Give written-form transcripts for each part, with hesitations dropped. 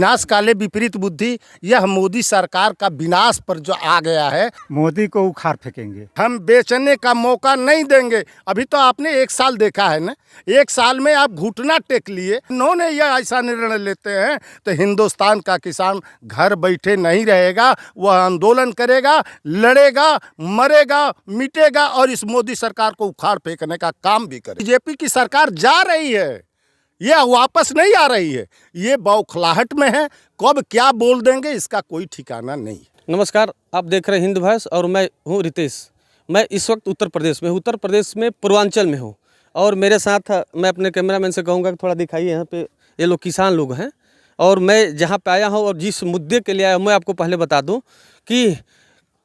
विनाश काले विपरीत बुद्धि, यह मोदी सरकार का विनाश पर जो आ गया है, मोदी को उखाड़ फेंकेंगे। हम बेचने का मौका नहीं देंगे। अभी तो आपने 1 साल देखा है ना, 1 साल में आप घुटना टेक लिए। इन्होंने यह ऐसा निर्णय लेते हैं तो हिंदुस्तान का किसान घर बैठे नहीं रहेगा, वह आंदोलन करेगा, लड़ेगा, मरेगा, मिटेगा और इस मोदी सरकार को उखाड़ फेंकने का काम भी करेगा। बीजेपी की सरकार जा रही है, यह वापस नहीं आ रही है, ये बौखलाहट में है। कब क्या बोल देंगे इसका कोई ठिकाना नहीं। नमस्कार, आप देख रहे हैं हिंद वॉइस और मैं हूं रितेश। मैं इस वक्त उत्तर प्रदेश में पूर्वांचल में हूं और मेरे साथ मैं अपने कैमरामैन से कहूंगा कि थोड़ा दिखाइए। यहाँ पे ये लोग किसान लोग हैं और मैं जहां पे आया हूं और जिस मुद्दे के लिए आया हूं मैं आपको पहले बता दूं कि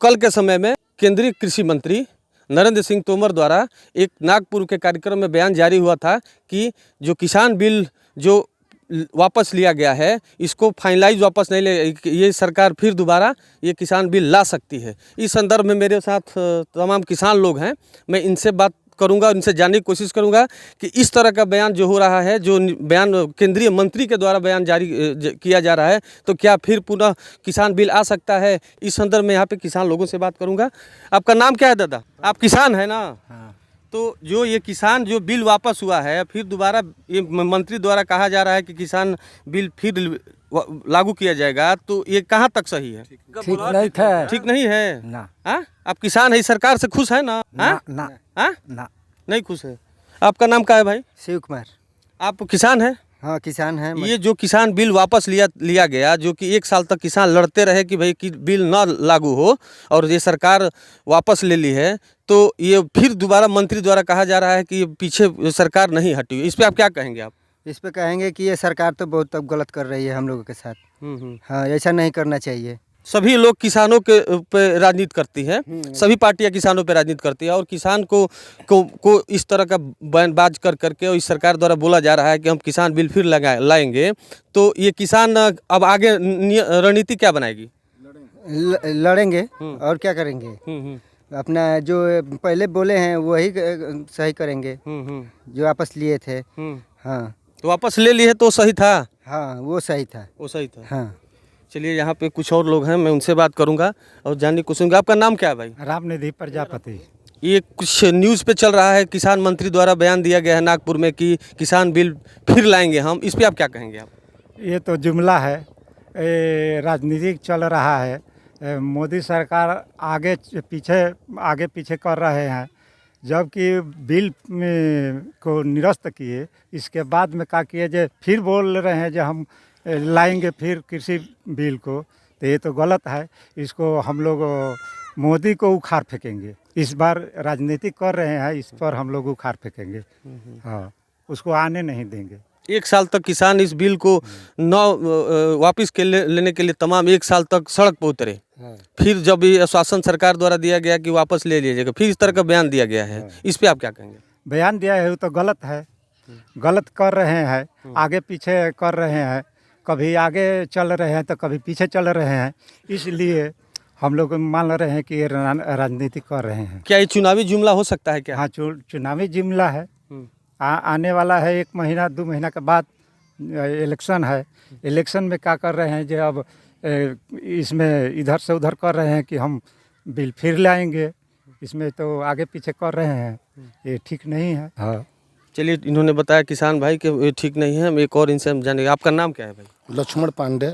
कल के समय में केंद्रीय कृषि मंत्री नरेंद्र सिंह तोमर द्वारा एक नागपुर के कार्यक्रम में बयान जारी हुआ था कि जो किसान बिल जो वापस लिया गया है, इसको फाइनलाइज वापस नहीं ले, ये सरकार फिर दोबारा ये किसान बिल ला सकती है। इस संदर्भ में मेरे साथ तमाम किसान लोग हैं, मैं इनसे बात करूंगा, इनसे जानने की कोशिश करूंगा कि इस तरह का बयान जो हो रहा है, जो बयान केंद्रीय मंत्री के द्वारा बयान जारी किया जा रहा है, तो क्या फिर पुनः किसान बिल आ सकता है। इस संदर्भ में यहाँ पे किसान लोगों से बात करूँगा। आपका नाम क्या है दादा? आप किसान है ना? हाँ। तो जो ये किसान जो बिल वापस हुआ है, फिर दोबारा ये मंत्री द्वारा कहा जा रहा है कि किसान बिल फिर लागू किया जाएगा, तो ये कहाँ तक सही है? ठीक नहीं था। ठीक नहीं है ना। हाँ, आप किसान है, सरकार से खुश है ना? हाँ? ना हाँ? ना नहीं खुश है। आपका नाम क्या है भाई? शिव कुमार। आप किसान हैं? हाँ, किसान है। ये जो किसान बिल वापस लिया गया, जो कि 1 साल तक किसान लड़ते रहे कि भाई कि बिल ना लागू हो, और ये सरकार वापस ले ली है, तो ये फिर दोबारा मंत्री द्वारा कहा जा रहा है कि ये पीछे सरकार नहीं हटी। इस पे आप क्या कहेंगे आप? इस पे कहेंगे कि ये सरकार तो बहुत अब गलत कर रही है हम लोगों के साथ। हाँ, ऐसा नहीं करना चाहिए। सभी लोग किसानों के पे राजनीति करती है, सभी पार्टियां किसानों पे राजनीति करती है, और किसान को इस तरह का बयानबाज कर करके और इस सरकार द्वारा बोला जा रहा है कि हम किसान बिल फिर लाएंगे, तो ये किसान अब आगे रणनीति क्या बनाएगी? लड़ेंगे और क्या करेंगे। अपना जो पहले बोले हैं वही सही करेंगे, जो वापस लिए थे। हाँ, तो वापस ले लिए तो सही था। हाँ, वो सही था। वो सही था। हाँ। चलिए, यहाँ पे कुछ और लोग हैं, मैं उनसे बात करूंगा और जानने की कोशिश करूंगा। आपका नाम क्या है भाई? रामनिधि प्रजापति। ये कुछ न्यूज़ पे चल रहा है, किसान मंत्री द्वारा बयान दिया गया है नागपुर में कि किसान बिल फिर लाएंगे हम, इस पे आप क्या कहेंगे आप? ये तो जुमला है, राजनीतिक चल रहा है। मोदी सरकार आगे पीछे कर रहे हैं, जबकि बिल को निरस्त किए, इसके बाद में क्या किए जो फिर बोल रहे हैं जो हम लाएंगे फिर कृषि बिल को, तो ये तो गलत है। इसको हम लोग मोदी को उखाड़ फेंकेंगे। इस बार राजनीति कर रहे हैं, इस पर हम लोग उखाड़ फेंकेंगे। हाँ, उसको आने नहीं देंगे। 1 साल तक किसान इस बिल को वापस लेने के लिए तमाम 1 साल तक सड़क पर उतरे। फिर जब ये आश्वासन सरकार द्वारा दिया गया कि वापस ले लीजिएगा, फिर इस तरह का बयान दिया गया है, इस पे आप क्या कहेंगे? बयान दिया है वो तो गलत है, गलत कर रहे हैं, आगे पीछे कर रहे हैं, कभी आगे चल रहे हैं तो कभी पीछे चल रहे हैं। इसलिए हम लोग मान रहे हैं कि ये राजनीति कर रहे हैं। क्या ये चुनावी जुमला हो सकता है क्या? हाँ, चुनावी जुमला है। आने वाला है 1 महीना 2 महीना के बाद इलेक्शन है। इलेक्शन में क्या कर रहे हैं जो अब इसमें इधर से उधर कर रहे हैं कि हम बिल फिर लाएंगे, इसमें तो आगे पीछे कर रहे हैं, ये ठीक नहीं है। हाँ, चलिए, इन्होंने बताया किसान भाई कि ये ठीक नहीं है। एक और इनसे हम जानेंगे। आपका नाम क्या है भाई? लक्ष्मण पांडे।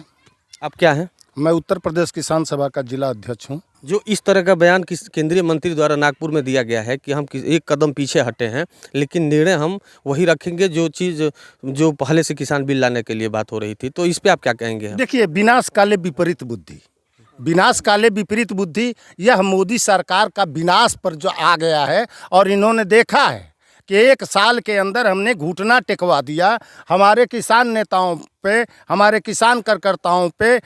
आप क्या हैं? मैं उत्तर प्रदेश किसान सभा का जिला अध्यक्ष हूँ। जो इस तरह का बयान केंद्रीय मंत्री द्वारा नागपुर में दिया गया है कि हम एक कदम पीछे हटे हैं, लेकिन निर्णय हम वही रखेंगे जो चीज़ जो पहले से किसान बिल लाने के लिए बात हो रही थी, तो इस पे आप क्या कहेंगे? देखिए, विनाश काले विपरीत बुद्धि, विनाश काले विपरीत बुद्धि, यह मोदी सरकार का विनाश पर जो आ गया है, और इन्होंने देखा है कि 1 साल के अंदर हमने घुटना टेकवा दिया। हमारे किसान नेताओं पे, हमारे किसान कार्यकर्ताओं पे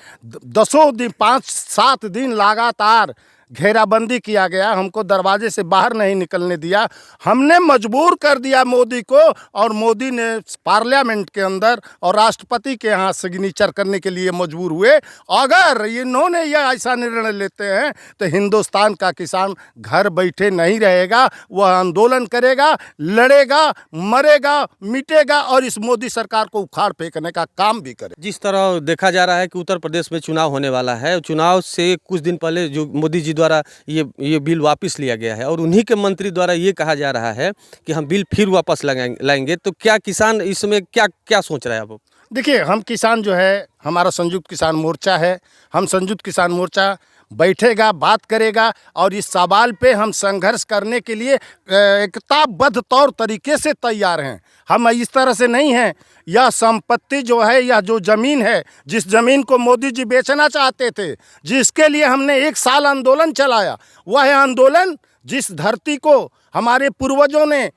10 दिन 5-7 दिन लगातार घेराबंदी किया गया, हमको दरवाजे से बाहर नहीं निकलने दिया, हमने मजबूर कर दिया मोदी को, और मोदी ने पार्लियामेंट के अंदर और राष्ट्रपति के यहाँ सिग्नेचर करने के लिए मजबूर हुए। अगर इन्होंने यह ऐसा निर्णय लेते हैं तो हिंदुस्तान का किसान घर बैठे नहीं रहेगा, वह आंदोलन करेगा, लड़ेगा, मरेगा, मिटेगा और इस मोदी सरकार को उखाड़ फेंकने का काम भी करे। जिस तरह देखा जा रहा है कि उत्तर प्रदेश में चुनाव होने वाला है, चुनाव से कुछ दिन पहले जो मोदी जी द्वारा ये बिल वापस लिया गया है और उन्हीं के मंत्री द्वारा ये कहा जा रहा है कि हम बिल फिर वापस लाएंगे, तो क्या किसान इसमें क्या क्या सोच रहा है अब? देखिए, हम किसान जो है, हमारा संयुक्त किसान मोर्चा है, हम संयुक्त किसान मोर्चा बैठेगा, बात करेगा और इस सवाल पे हम संघर्ष करने के लिए एकताबद्ध तौर तरीके से तैयार हैं। हम इस तरह से नहीं हैं। यह संपत्ति जो है, यह जो ज़मीन है, जिस ज़मीन को मोदी जी बेचना चाहते थे, जिसके लिए हमने 1 साल आंदोलन चलाया, वह आंदोलन जिस धरती को हमारे पूर्वजों ने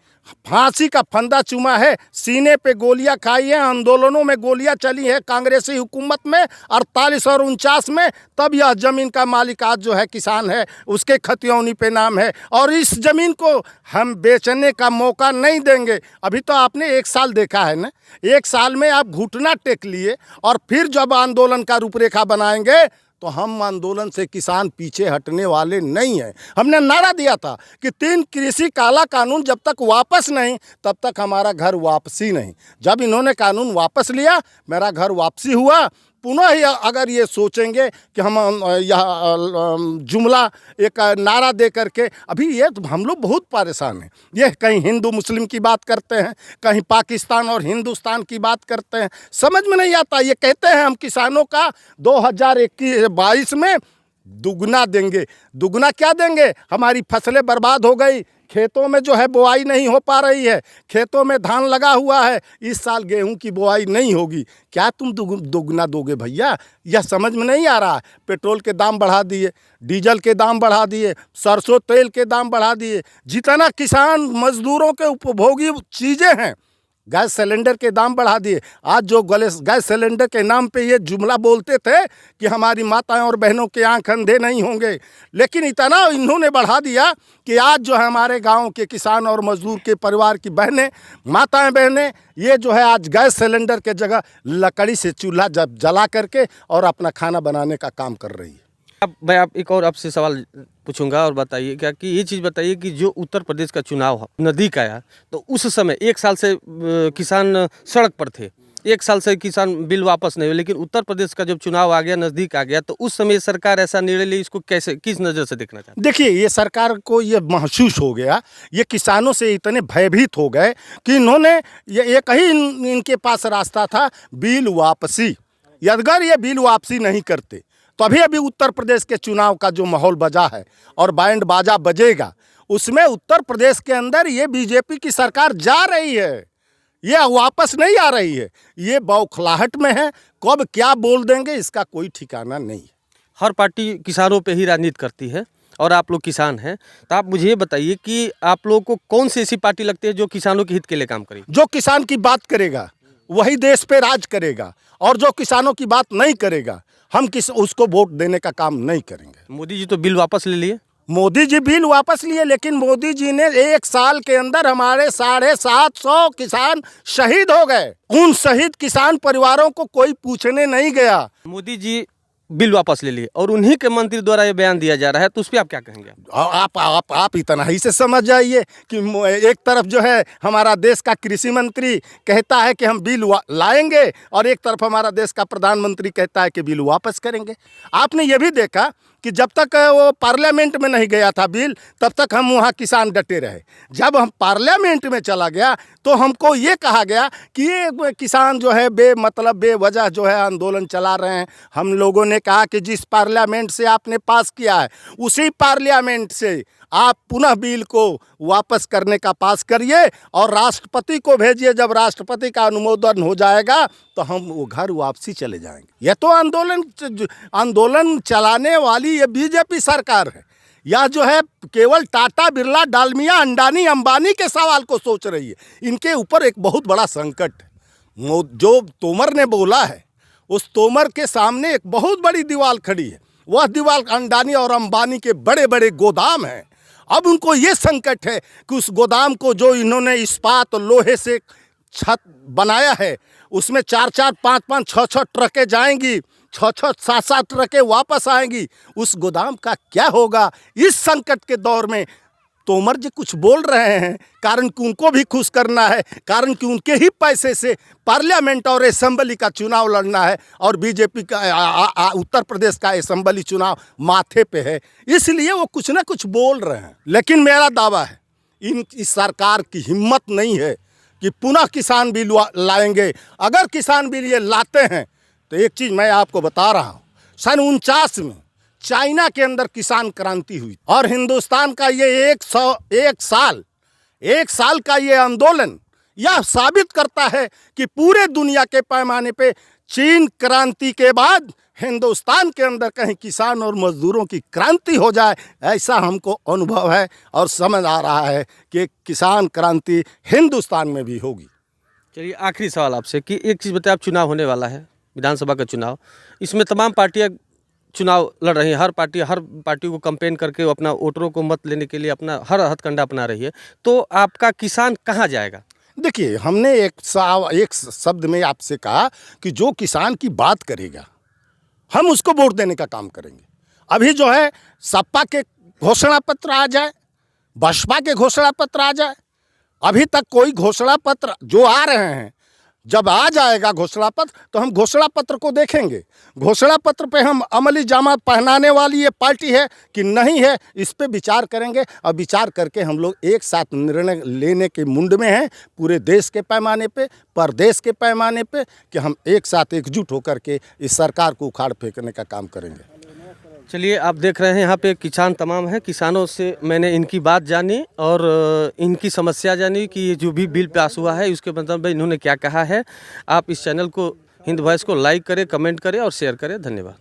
फांसी का फंदा चूमा है, सीने पे गोलियां खाई हैं, आंदोलनों में गोलियां चली है कांग्रेसी हुकूमत में 48 और 49 में, तब यह ज़मीन का मालिक आज जो है किसान है, उसके खतियौनी पे नाम है और इस ज़मीन को हम बेचने का मौका नहीं देंगे। अभी तो आपने 1 साल देखा है ना, 1 साल में आप घुटना टेक लिए और फिर जब आंदोलन का रूपरेखा बनाएंगे तो हम आंदोलन से किसान पीछे हटने वाले नहीं हैं। हमने नारा दिया था कि 3 कृषि काला कानून जब तक वापस नहीं, तब तक हमारा घर वापसी नहीं। जब इन्होंने कानून वापस लिया, मेरा घर वापसी हुआ। पुनः ही अगर ये सोचेंगे कि हम यह जुमला एक नारा दे करके, अभी ये तो हम लोग बहुत परेशान हैं। ये कहीं हिंदू मुस्लिम की बात करते हैं, कहीं पाकिस्तान और हिंदुस्तान की बात करते हैं, समझ में नहीं आता। ये कहते हैं हम किसानों का 2022 में दुगना देंगे। दुगना क्या देंगे? हमारी फसलें बर्बाद हो गई, खेतों में जो है बुआई नहीं हो पा रही है, खेतों में धान लगा हुआ है, इस साल गेहूं की बुआई नहीं होगी। क्या तुम दुगना दोगे भैया? यह समझ में नहीं आ रहा है। पेट्रोल के दाम बढ़ा दिए, डीजल के दाम बढ़ा दिए, सरसों तेल के दाम बढ़ा दिए, जितना किसान मजदूरों के उपभोगी चीज़ें हैं, गैस सिलेंडर के दाम बढ़ा दिए। आज जो गैस सिलेंडर के नाम पे ये जुमला बोलते थे कि हमारी माताएं और बहनों के आंख अंधे नहीं होंगे, लेकिन इतना इन्होंने बढ़ा दिया कि आज जो है हमारे गांव के किसान और मजदूर के परिवार की बहनें, माताएं बहनें, ये जो है आज गैस सिलेंडर के जगह लकड़ी से चूल्हा जला करके और अपना खाना बनाने का काम कर रही है। अब मैं आप एक और आपसे सवाल पूछूंगा और बताइए क्या कि ये चीज़ बताइए कि जो उत्तर प्रदेश का चुनाव नज़दीक आया, तो उस समय 1 साल से किसान सड़क पर थे, 1 साल से किसान बिल वापस नहीं हुए, लेकिन उत्तर प्रदेश का जब चुनाव आ गया, नज़दीक आ गया, तो उस समय सरकार ऐसा निर्णय ली, इसको कैसे, किस नज़र से देखना चाहते? देखिए, ये सरकार को ये महसूस हो गया, ये किसानों से इतने भयभीत हो गए कि इन्होंने ये एक ही इनके पास रास्ता था, बिल वापसी। अगर ये बिल वापसी नहीं करते तो अभी उत्तर प्रदेश के चुनाव का जो माहौल बजा है और बैंड बाजा बजेगा, उसमें उत्तर प्रदेश के अंदर ये बीजेपी की सरकार जा रही है, ये वापस नहीं आ रही है, ये बौखलाहट में है। कब क्या बोल देंगे इसका कोई ठिकाना नहीं है। हर पार्टी किसानों पे ही राजनीति करती है और आप लोग किसान हैं, तो आप मुझे ये बताइए कि आप लोगों को कौन सी ऐसी पार्टी लगती है जो किसानों के हित के लिए काम करेगी? जो किसान की बात करेगा वही देश पे राज करेगा, और जो किसानों की बात नहीं करेगा हम उसको वोट देने का काम नहीं करेंगे। मोदी जी तो बिल वापस ले लिए। मोदी जी बिल वापस लिए, लेकिन मोदी जी ने 1 साल के अंदर हमारे 750 किसान शहीद हो गए। उन शहीद किसान परिवारों को कोई पूछने नहीं गया। मोदी जी बिल वापस ले लिए और उन्हीं के मंत्री द्वारा ये बयान दिया जा रहा है, तो उस पर आप क्या कहेंगे? आप इतना ही से समझ जाइए कि एक तरफ जो है हमारा देश का कृषि मंत्री कहता है कि हम बिल लाएंगे और एक तरफ हमारा देश का प्रधानमंत्री कहता है कि बिल वापस करेंगे। आपने ये भी देखा कि जब तक वो पार्लियामेंट में नहीं गया था बिल, तब तक हम वहाँ किसान डटे रहे। जब हम पार्लियामेंट में चला गया तो हमको ये कहा गया कि ये किसान जो है बेमतलब बेवजह जो है आंदोलन चला रहे हैं। हम लोगों ने कहा कि जिस पार्लियामेंट से आपने पास किया है, उसी पार्लियामेंट से आप पुनः बिल को वापस करने का पास करिए और राष्ट्रपति को भेजिए। जब राष्ट्रपति का अनुमोदन हो जाएगा तो हम वो घर वापसी चले जाएंगे। यह तो आंदोलन चलाने वाली ये बीजेपी सरकार है। यह जो है केवल टाटा बिरला डालमिया अंडानी अंबानी के सवाल को सोच रही है। इनके ऊपर एक बहुत बड़ा संकट है। जो तोमर ने बोला है, उस तोमर के सामने एक बहुत बड़ी दीवार खड़ी है। वह दीवार अंडानी और अंबानी के बड़े बड़े गोदाम हैं। अब उनको ये संकट है कि उस गोदाम को जो इन्होंने इस्पात और लोहे से छत बनाया है, उसमें 4-4, 5-5, 6-6 ट्रकें जाएंगी, 6-6, 7-7 ट्रकें वापस आएंगी। उस गोदाम का क्या होगा? इस संकट के दौर में तोमर जी कुछ बोल रहे हैं, कारण कि उनको भी खुश करना है, कारण कि उनके ही पैसे से पार्लियामेंट और असेंबली का चुनाव लड़ना है और बीजेपी का उत्तर प्रदेश का असेंबली चुनाव माथे पे है, इसलिए वो कुछ ना कुछ बोल रहे हैं। लेकिन मेरा दावा है इस सरकार की हिम्मत नहीं है कि पुनः किसान बिल लाएंगे। अगर किसान बिल ये लाते हैं तो एक चीज़ मैं आपको बता रहा हूँ, सन 49 में चाइना के अंदर किसान क्रांति हुई और हिंदुस्तान का ये 1 साल का ये आंदोलन यह साबित करता है कि पूरे दुनिया के पैमाने पे चीन क्रांति के बाद हिंदुस्तान के अंदर कहीं किसान और मजदूरों की क्रांति हो जाए, ऐसा हमको अनुभव है और समझ आ रहा है कि किसान क्रांति हिंदुस्तान में भी होगी। चलिए आखिरी सवाल आपसे कि एक चीज़ बताइए, आप चुनाव होने वाला है, विधानसभा का चुनाव, इसमें तमाम पार्टियां चुनाव लड़ रही हैं, हर पार्टी को कैंपेन करके वो अपना वोटरों को मत लेने के लिए अपना हर हथकंडा अपना रही है, तो आपका किसान कहाँ जाएगा? देखिए, हमने एक शब्द में आपसे कहा कि जो किसान की बात करेगा हम उसको वोट देने का काम करेंगे। अभी जो है सपा के घोषणा पत्र आ जाए, बसपा के घोषणा पत्र आ जाए, अभी तक कोई घोषणा पत्र जो आ रहे हैं, जब आ जाएगा घोषणा पत्र तो हम घोषणा पत्र को देखेंगे। घोषणा पत्र पे हम अमली जामा पहनाने वाली ये पार्टी है कि नहीं है, इस पे विचार करेंगे और विचार करके हम लोग एक साथ निर्णय लेने के मुंड में हैं, पूरे देश के पैमाने पे, प्रदेश के पैमाने पे, कि हम एक साथ एकजुट होकर के इस सरकार को उखाड़ फेंकने का काम करेंगे। चलिए, आप देख रहे हैं यहाँ पे किसान तमाम हैं, किसानों से मैंने इनकी बात जानी और इनकी समस्या जानी कि ये जो भी बिल पास हुआ है उसके मतलब इन्होंने क्या कहा है। आप इस चैनल को हिंद वॉइस को लाइक करें, कमेंट करें और शेयर करें। धन्यवाद।